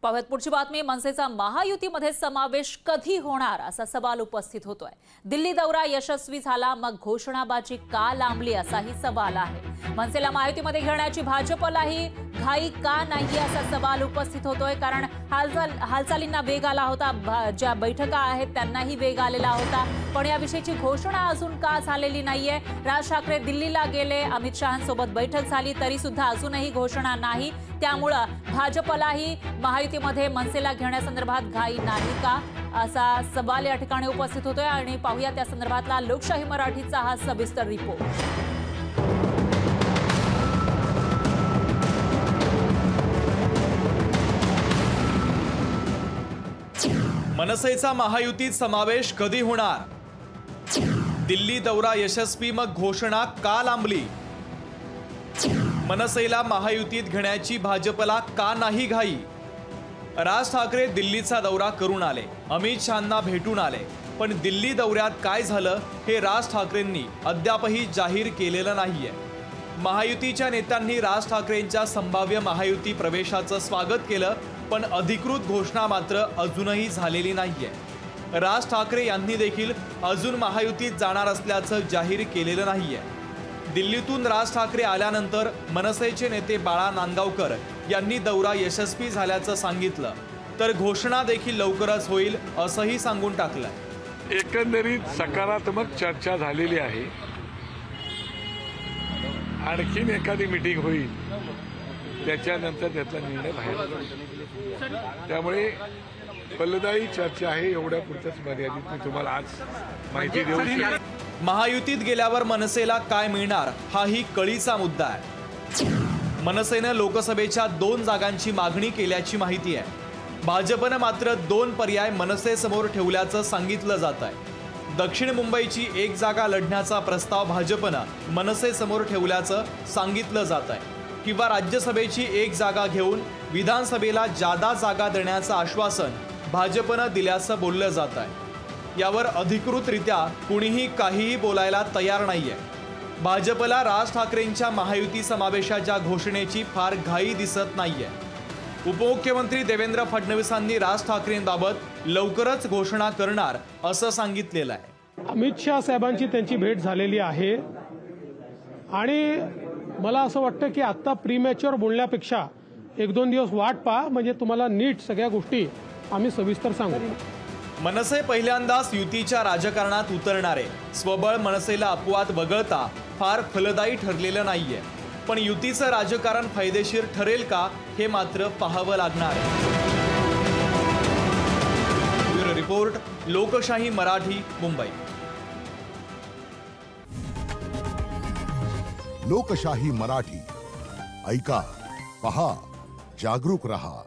पाहूयात पुढची बातमी। मनसेचा महायुतीमध्ये समावेश कधी होणार असा सवाल उपस्थित होतोय। दिल्ली दौरा यशस्वी झाला, मग घोषणाबाजी का लांबली असाही सवाल आहे। मनसेला महायुतीमध्ये घेण्याची भाजपलाही घाई का नाही असा सवाल उपस्थित होतोय, कारण हालचालींना वेग आला होता, ज्या बैठका आहेत त्यांनाही वेग आलेला होता, पण याविषयीची घोषणा अजून का झालेली नाहीये। राज ठाकरे दिल्लीला गेले, अमित शहांसोबत बैठक झाली, तरी सुद्धा अजूनही घोषणा नाही। त्यामुळे भाजपलाही महायुतीमध्ये मनसेला घेण्यासंदर्भात घाई नाही का असा सवाल या ठिकाणी उपस्थित होतोय। आणि पाहूया त्या संदर्भातला लोकशाही मराठीचा हा सविस्तर रिपोर्ट। मनसेचा महायुतीत समावेश कधी होणार? दिल्ली दौरा यशस्वी, मग घोषणा का लांबली? मनसेला महायुतीत घेण्याची भाजपला का नाही घाई? राज ठाकरे दिल्लीचा दौरा करून आले, अमित शहांना भेटून आले, पण दिल्ली दौऱ्यात काय झालं हे राज ठाकरेंनी अद्यापही जाहीर केलेलं नाहीये। महायुतीच्या नेत्यांनी राज ठाकरेंच्या संभाव्य महायुती प्रवेशाचं स्वागत केलं, पण अधिकृत घोषणा मात्र अजूनही झालेली नाहीये। राज ठाकरे यांनी देखील अजून महायुतीत जाणार असल्याचं जाहीर केलेलं नाहीये। दिल्लीतून राज ठाकरे आल्यानंतर मनसेचे नेते बाळा नांदगावकर यांनी दौरा यशस्वी झाल्याचं सांगितलं, तर घोषणा देखील लवकरच होईल असंही सांगून टाकलं। एकंदरीत सकारात्मक चर्चा झालेली आहे। आणखीन एखादी मीटिंग होईल, त्याच्यानंतर त्याचा निर्णय बाहेर पडेल। त्यामुळे फलदायी चर्चा आहे, एवढ्या पुरतच मर्यादित मी तुम्हाला आज माहिती देऊ शकतो। महायुतीत गेल्यावर मनसेला काय मिळणार हाही कळीचा मुद्दा आहे। मनसेनं लोकसभेच्या 2 जागांची मागणी केल्याची माहिती आहे। भाजपनं मात्र 2 पर्याय मनसेसमोर ठेवल्याचं सांगितलं जात आहे। दक्षिण मुंबईची 1 जागा लढण्याचा प्रस्ताव भाजपनं मनसेसमोर ठेवल्याचं सांगितलं जात आहे, किंवा राज्यसभेची 1 जागा घेऊन विधानसभेला जादा जागा देण्याचं आश्वासन भाजपनं दिल्याचं बोललं जात आहे। यावर अधिकृतरित्या कुणीही काहीही बोलायला तयार नाहीये। भाजपला राज ठाकरेंच्या महायुती समावेशाच्या घोषणेची फार घाई दिसत नाहीये। उपमुख्यमंत्री देवेंद्र फडणवीसांनी राज ठाकरेंबाबत लवकरच घोषणा करणार असं सांगितलेलं आहे। अमित शहा साहेबांची त्यांची भेट झालेली आहे आणि मला असं वाटतं की आता प्रीमॅच्युअर बोलण्यापेक्षा 1-2 दिवस वाट पहा, म्हणजे तुम्हाला नीट सगळ्या गोष्टी आम्ही सविस्तर सांगू। मनसे पहिल्यांदाच युतीच्या राजकारणात उतरणारे, स्वबळ मनसेला अपवाद वगळता फार फलदायी ठरलेलं नाहीये, पण युतीचं राजकारण फायदेशीर ठरेल का हे मात्र पाहावं लागणार आहे। ब्युरो रिपोर्ट, लोकशाही मराठी, मुंबई। लोकशाही मराठी ऐका, पहा, जागरूक रहा।